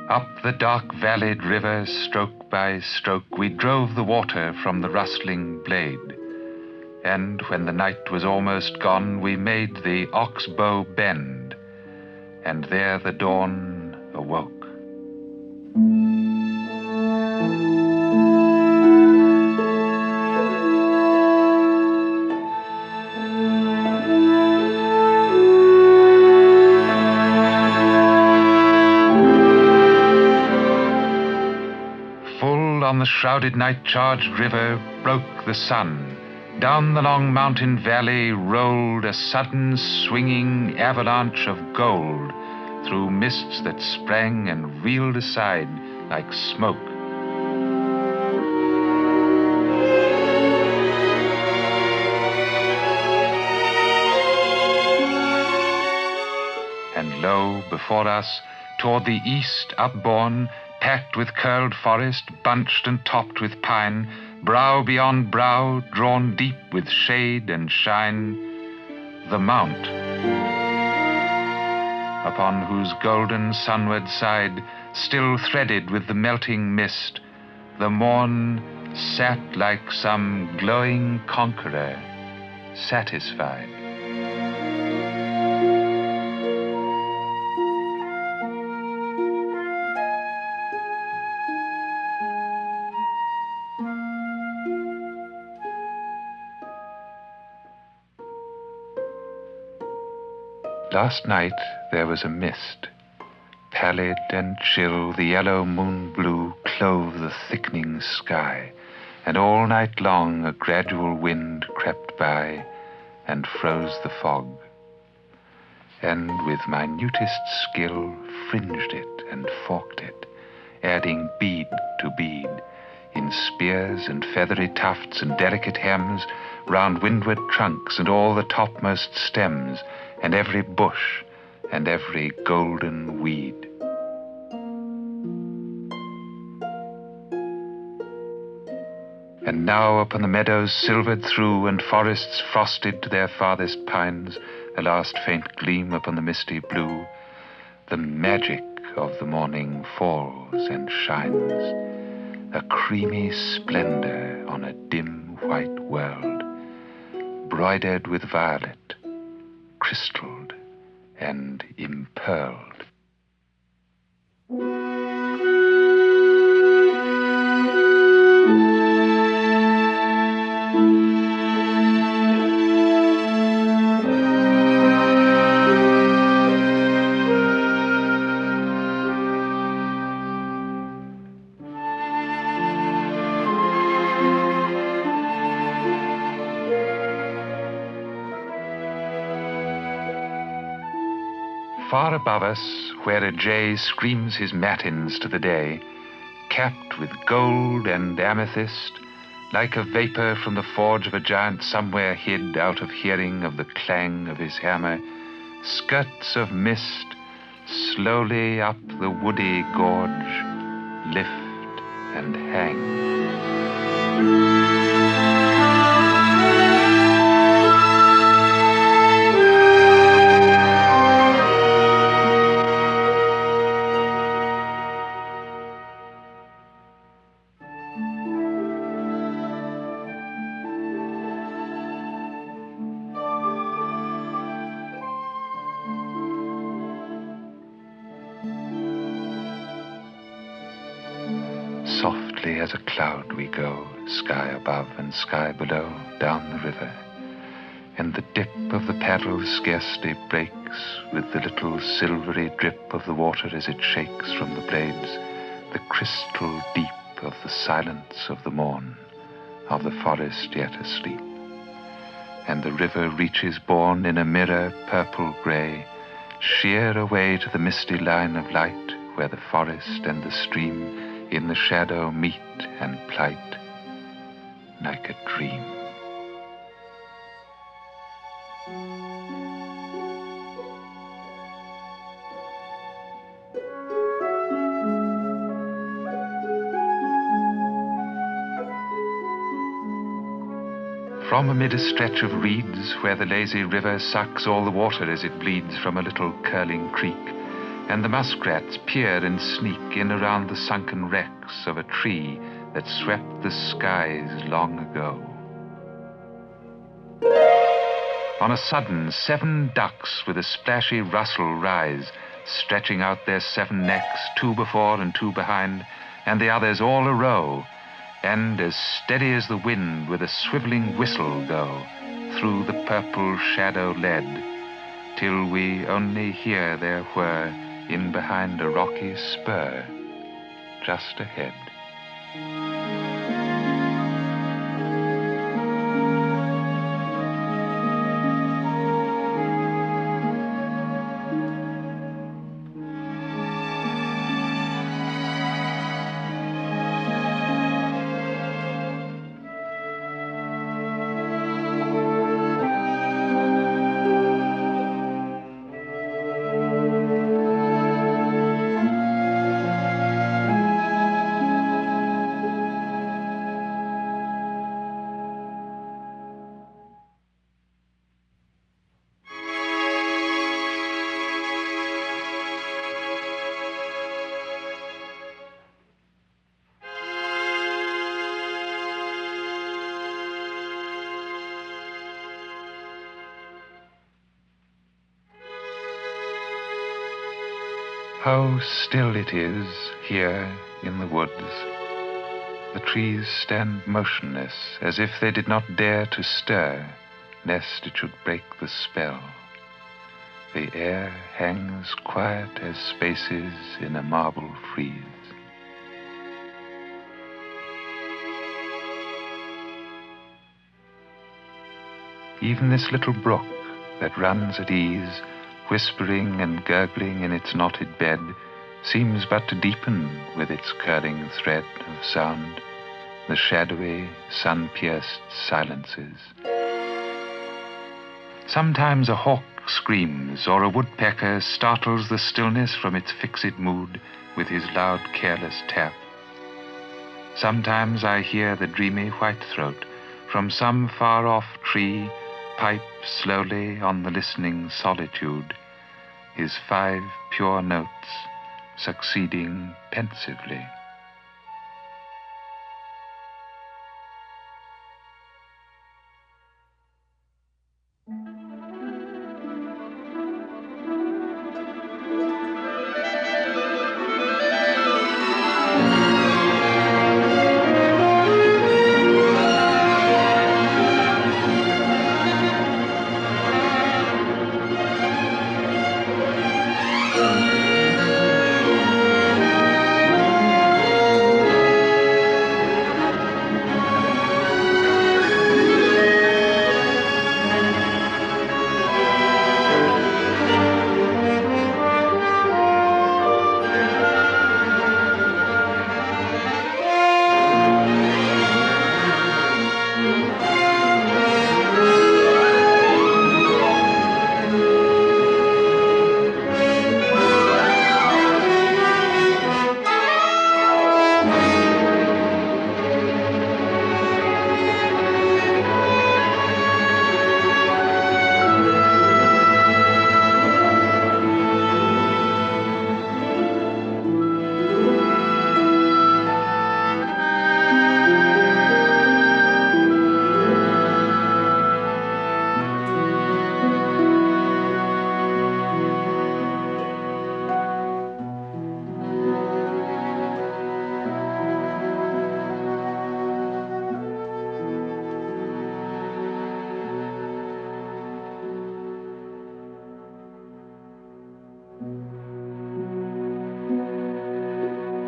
Up the dark valleyed river, stroke by stroke, we drove the water from the rustling blade. And when the night was almost gone, we made the oxbow bend, and there the dawn awoke. On the shrouded night-charged river broke the sun. Down the long mountain valley rolled a sudden swinging avalanche of gold through mists that sprang and reeled aside like smoke. And lo, before us, toward the east upborne, packed with curled forest, bunched and topped with pine, brow beyond brow, drawn deep with shade and shine, the mount, upon whose golden sunward side, still threaded with the melting mist, the morn sat like some glowing conqueror, satisfied. Last night there was a mist. Pallid and chill, the yellow moon blue clove the thickening sky, and all night long a gradual wind crept by and froze the fog, and with minutest skill fringed it and forked it, adding bead to bead, in spears and feathery tufts and delicate hems, round windward trunks and all the topmost stems, and every bush and every golden weed. And now upon the meadows silvered through, and forests frosted to their farthest pines, a last faint gleam upon the misty blue, the magic of the morning falls and shines, a creamy splendor on a dim white world, broidered with violet, crystalled and impearled. Far above us, where a jay screams his matins to the day, capped with gold and amethyst, like a vapor from the forge of a giant somewhere hid out of hearing of the clang of his hammer, skirts of mist slowly up the woody gorge lift and hang. Softly as a cloud we go, sky above and sky below, down the river. And the dip of the paddle scarcely breaks with the little silvery drip of the water as it shakes from the blades, the crystal deep of the silence of the morn, of the forest yet asleep. And the river reaches borne in a mirror purple grey, sheer away to the misty line of light where the forest and the stream in the shadow meet and plight like a dream. From amid a stretch of reeds where the lazy river sucks all the water as it bleeds from a little curling creek, and the muskrats peer and sneak in around the sunken wrecks of a tree that swept the skies long ago. On a sudden, 7 ducks with a splashy rustle rise, stretching out their 7 necks, 2 before and 2 behind, and the others all a row, and as steady as the wind with a swiveling whistle go through the purple shadow lead, till we only hear their whir in behind a rocky spur just ahead. How still it is here in the woods. The trees stand motionless, as if they did not dare to stir, lest it should break the spell. The air hangs quiet as spaces in a marble frieze. Even this little brook that runs at ease, whispering and gurgling in its knotted bed, seems but to deepen with its curling thread of sound the shadowy, sun-pierced silences. Sometimes a hawk screams, or a woodpecker startles the stillness from its fixed mood with his loud, careless tap. Sometimes I hear the dreamy whitethroat from some far-off tree pipe slowly on the listening solitude, his 5 pure notes succeeding pensively.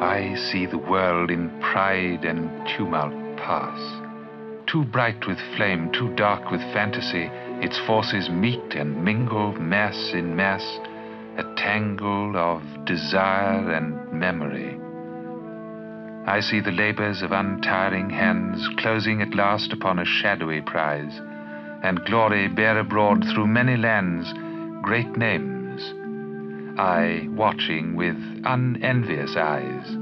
I see the world in pride and tumult pass. Too bright with flame, too dark with fantasy, its forces meet and mingle mass in mass, a tangle of desire and memory. I see the labors of untiring hands closing at last upon a shadowy prize, and glory bear abroad through many lands great names, I watching with unenvious eyes.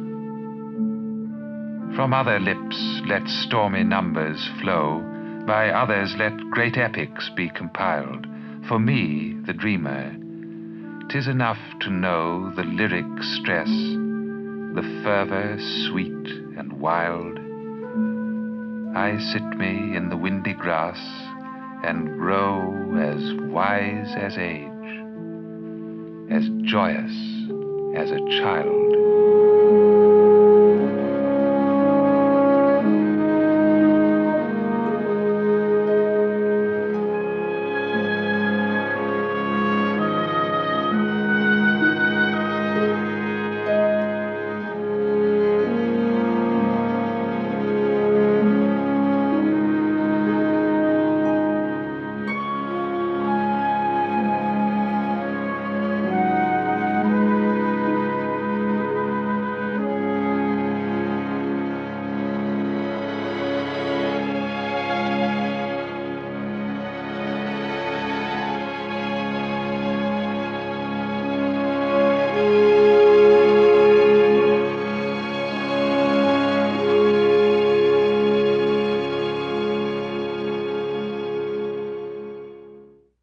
From other lips let stormy numbers flow, by others let great epics be compiled. For me, the dreamer, 'tis enough to know the lyric stress, the fervor sweet and wild. I sit me in the windy grass and grow as wise as age, as joyous as a child.